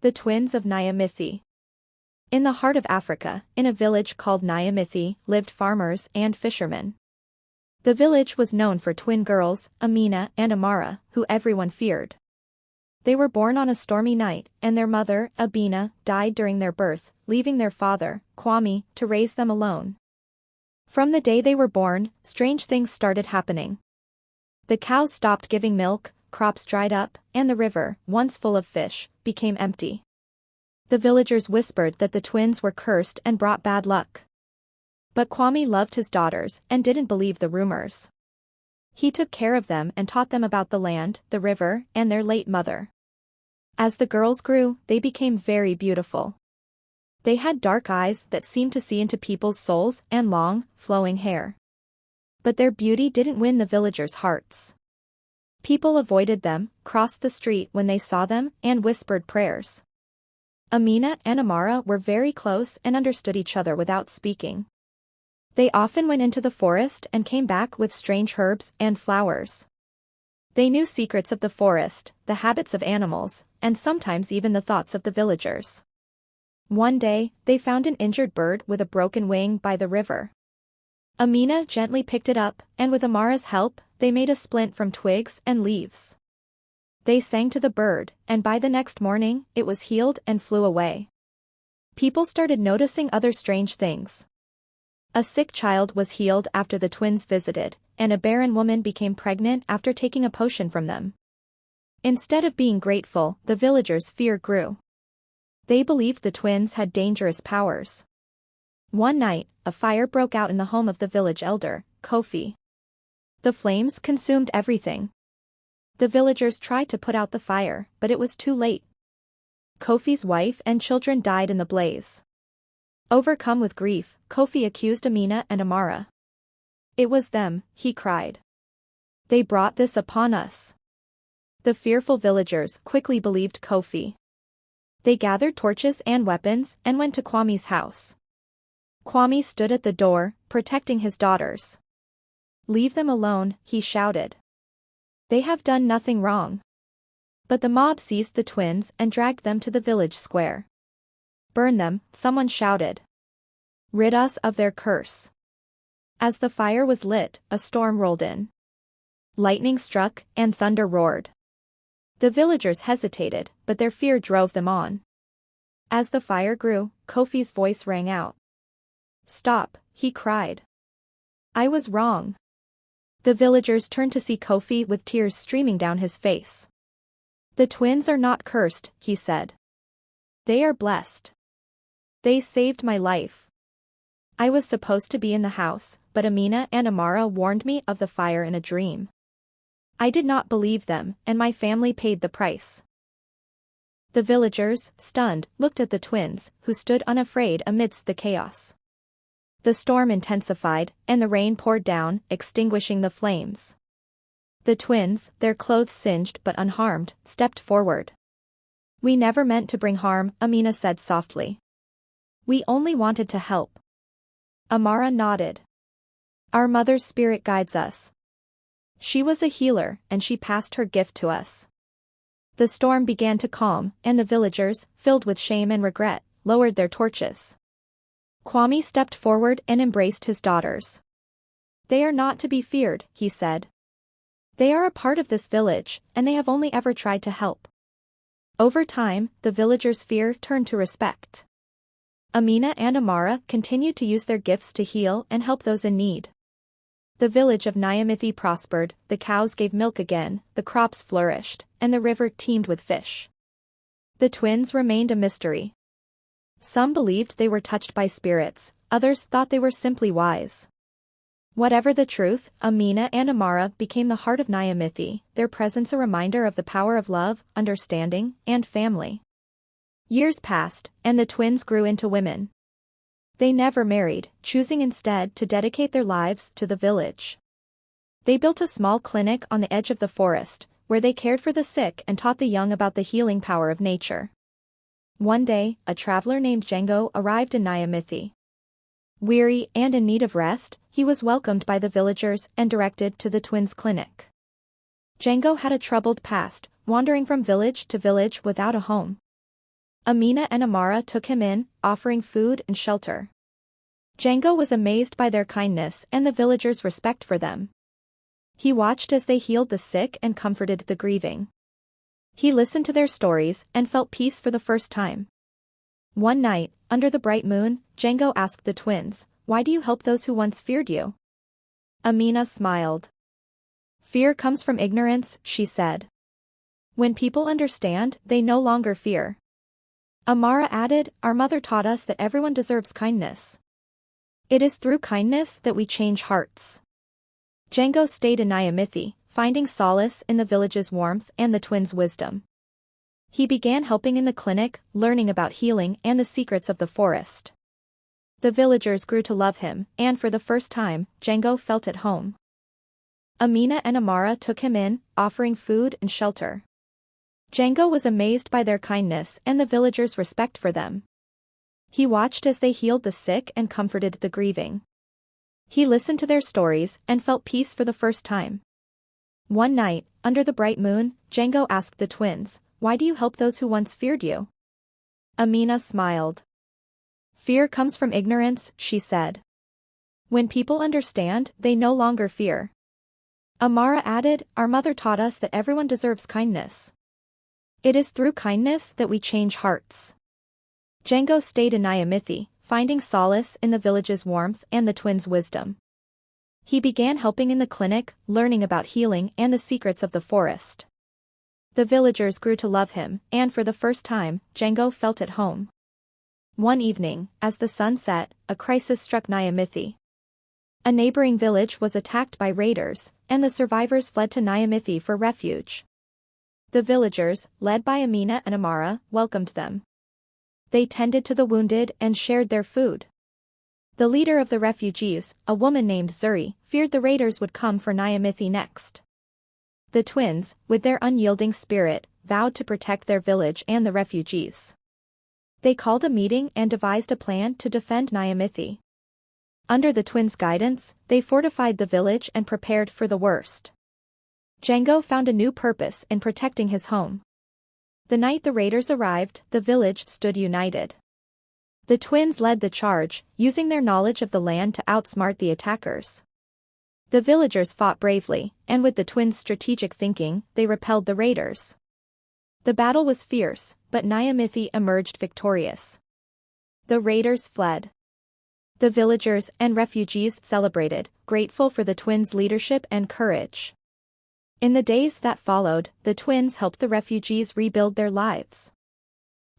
The twins of Nyamithi. In the heart of Africa, in a village called Nyamithi, lived farmers and fishermen. The village was known for twin girls, Amina and Amara, who everyone feared. They were born on a stormy night, and their mother, Abina, died during their birth, leaving their father, Kwame, to raise them alone. From the day they were born, strange things started happening. The cows stopped giving milk, crops dried up, and the river, once full of fish, became empty. The villagers whispered that the twins were cursed and brought bad luck. But Kwame loved his daughters and didn't believe the rumors. He took care of them and taught them about the land, the river, and their late mother. As the girls grew, they became very beautiful. They had dark eyes that seemed to see into people's souls and long, flowing hair. But their beauty didn't win the villagers' hearts. People avoided them, crossed the street when they saw them, and whispered prayers. Amina and Amara were very close and understood each other without speaking. They often went into the forest and came back with strange herbs and flowers. They knew secrets of the forest, the habits of animals, and sometimes even the thoughts of the villagers. One day, they found an injured bird with a broken wing by the river. Amina gently picked it up, and with Amara's help, they made a splint from twigs and leaves. They sang to the bird, and by the next morning, it was healed and flew away. People started noticing other strange things. A sick child was healed after the twins visited, and a barren woman became pregnant after taking a potion from them. Instead of being grateful, the villagers' fear grew. They believed the twins had dangerous powers. One night, a fire broke out in the home of the village elder, Kofi. The flames consumed everything. The villagers tried to put out the fire, but it was too late. Kofi's wife and children died in the blaze. Overcome with grief, Kofi accused Amina and Amara. "It was them," he cried. "They brought this upon us." The fearful villagers quickly believed Kofi. They gathered torches and weapons and went to Kwame's house. Kwame stood at the door, protecting his daughters. "Leave them alone," he shouted. "They have done nothing wrong." But the mob seized the twins and dragged them to the village square. "Burn them," someone shouted. "Rid us of their curse." As the fire was lit, a storm rolled in. Lightning struck, and thunder roared. The villagers hesitated, but their fear drove them on. As the fire grew, Kofi's voice rang out. "Stop," he cried. "I was wrong." The villagers turned to see Kofi with tears streaming down his face. "The twins are not cursed," he said. "They are blessed. They saved my life. I was supposed to be in the house, but Amina and Amara warned me of the fire in a dream. I did not believe them, and my family paid the price." The villagers, stunned, looked at the twins, who stood unafraid amidst the chaos. The storm intensified, and the rain poured down, extinguishing the flames. The twins, their clothes singed but unharmed, stepped forward. "We never meant to bring harm," Amina said softly. "We only wanted to help." Amara nodded. "Our mother's spirit guides us. She was a healer, and she passed her gift to us." The storm began to calm, and the villagers, filled with shame and regret, lowered their torches. Kwame stepped forward and embraced his daughters. "They are not to be feared," he said. "They are a part of this village, and they have only ever tried to help." Over time, the villagers' fear turned to respect. Amina and Amara continued to use their gifts to heal and help those in need. The village of Nyamithi prospered, the cows gave milk again, the crops flourished, and the river teemed with fish. The twins remained a mystery. Some believed they were touched by spirits, others thought they were simply wise. Whatever the truth, Amina and Amara became the heart of Nyamithi, their presence a reminder of the power of love, understanding, and family. Years passed, and the twins grew into women. They never married, choosing instead to dedicate their lives to the village. They built a small clinic on the edge of the forest, where they cared for the sick and taught the young about the healing power of nature. One day, a traveler named Django arrived in Nyamithi. Weary and in need of rest, he was welcomed by the villagers and directed to the twins' clinic. Django had a troubled past, wandering from village to village without a home. Amina and Amara took him in, offering food and shelter. Django was amazed by their kindness and the villagers' respect for them. He watched as they healed the sick and comforted the grieving. He listened to their stories and felt peace for the first time. One night, under the bright moon, Django asked the twins, "Why do you help those who once feared you?" Amina smiled. "Fear comes from ignorance," she said. "When people understand, they no longer fear." Amara added, "Our mother taught us that everyone deserves kindness. It is through kindness that we change hearts." Django stayed in Nyamithi, finding solace in the village's warmth and the twins' wisdom. He began helping in the clinic, learning about healing and the secrets of the forest. The villagers grew to love him, and for the first time, Django felt at home. Amina and Amara took him in, offering food and shelter. Django was amazed by their kindness and the villagers' respect for them. He watched as they healed the sick and comforted the grieving. He listened to their stories and felt peace for the first time. One night, under the bright moon, Django asked the twins, "Why do you help those who once feared you?" Amina smiled. "Fear comes from ignorance," she said. "When people understand, they no longer fear." Amara added, "Our mother taught us that everyone deserves kindness. It is through kindness that we change hearts." Django stayed in Nyamithi, finding solace in the village's warmth and the twins' wisdom. He began helping in the clinic, learning about healing and the secrets of the forest. The villagers grew to love him, and for the first time, Django felt at home. One evening, as the sun set, a crisis struck Nyamithi. A neighboring village was attacked by raiders, and the survivors fled to Nyamithi for refuge. The villagers, led by Amina and Amara, welcomed them. They tended to the wounded and shared their food. The leader of the refugees, a woman named Zuri, feared the raiders would come for Nyamithi next. The twins, with their unyielding spirit, vowed to protect their village and the refugees. They called a meeting and devised a plan to defend Nyamithi. Under the twins' guidance, they fortified the village and prepared for the worst. Django found a new purpose in protecting his home. The night the raiders arrived, the village stood united. The twins led the charge, using their knowledge of the land to outsmart the attackers. The villagers fought bravely, and with the twins' strategic thinking, they repelled the raiders. The battle was fierce, but Nyamithi emerged victorious. The raiders fled. The villagers and refugees celebrated, grateful for the twins' leadership and courage. In the days that followed, the twins helped the refugees rebuild their lives.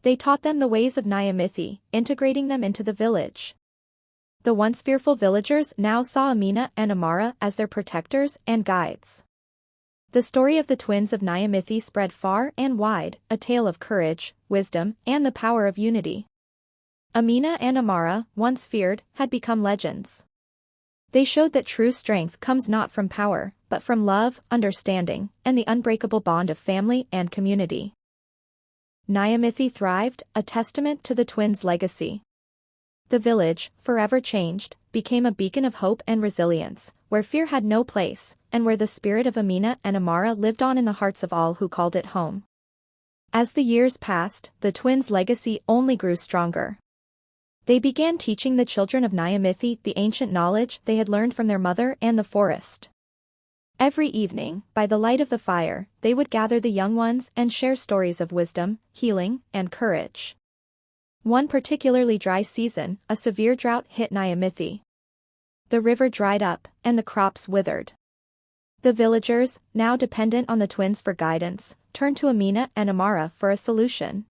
They taught them the ways of Nyamithi, integrating them into the village. The once fearful villagers now saw Amina and Amara as their protectors and guides. The story of the twins of Nyamithi spread far and wide, a tale of courage, wisdom, and the power of unity. Amina and Amara, once feared, had become legends. They showed that true strength comes not from power, but from love, understanding, and the unbreakable bond of family and community. Nyamithi thrived, a testament to the twins' legacy. The village, forever changed, became a beacon of hope and resilience, where fear had no place, and where the spirit of Amina and Amara lived on in the hearts of all who called it home. As the years passed, the twins' legacy only grew stronger. They began teaching the children of Nyamithi the ancient knowledge they had learned from their mother and the forest. Every evening, by the light of the fire, they would gather the young ones and share stories of wisdom, healing, and courage. One particularly dry season, a severe drought hit Nyamithi. The river dried up, and the crops withered. The villagers, now dependent on the twins for guidance, turned to Amina and Amara for a solution.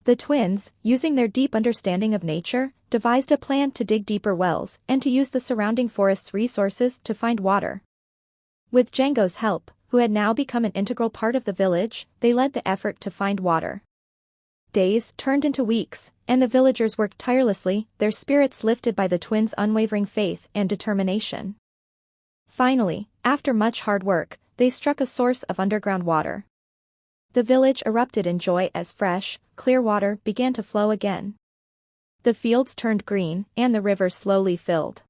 The twins, using their deep understanding of nature, devised a plan to dig deeper wells and to use the surrounding forest's resources to find water. With Django's help, who had now become an integral part of the village, they led the effort to find water. Days turned into weeks, and the villagers worked tirelessly, their spirits lifted by the twins' unwavering faith and determination. Finally, after much hard work, they struck a source of underground water. The village erupted in joy as fresh, clear water began to flow again. The fields turned green, and the river slowly filled.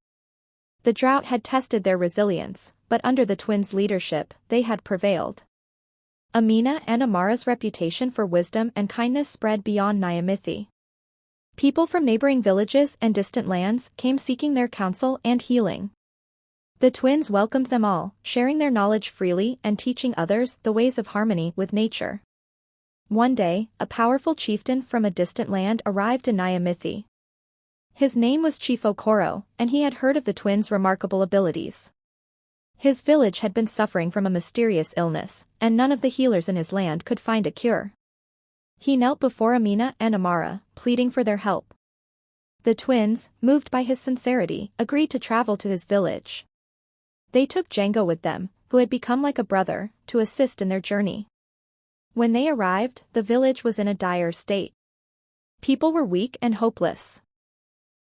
The drought had tested their resilience, but under the twins' leadership, they had prevailed. Amina and Amara's reputation for wisdom and kindness spread beyond Nyamithi. People from neighboring villages and distant lands came seeking their counsel and healing. The twins welcomed them all, sharing their knowledge freely and teaching others the ways of harmony with nature. One day, a powerful chieftain from a distant land arrived in Nyamithi. His name was Chief Okoro, and he had heard of the twins' remarkable abilities. His village had been suffering from a mysterious illness, and none of the healers in his land could find a cure. He knelt before Amina and Amara, pleading for their help. The twins, moved by his sincerity, agreed to travel to his village. They took Django with them, who had become like a brother, to assist in their journey. When they arrived, the village was in a dire state. People were weak and hopeless.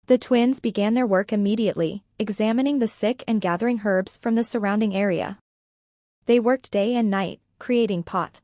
The twins began their work immediately, examining the sick and gathering herbs from the surrounding area. They worked day and night, creating pot.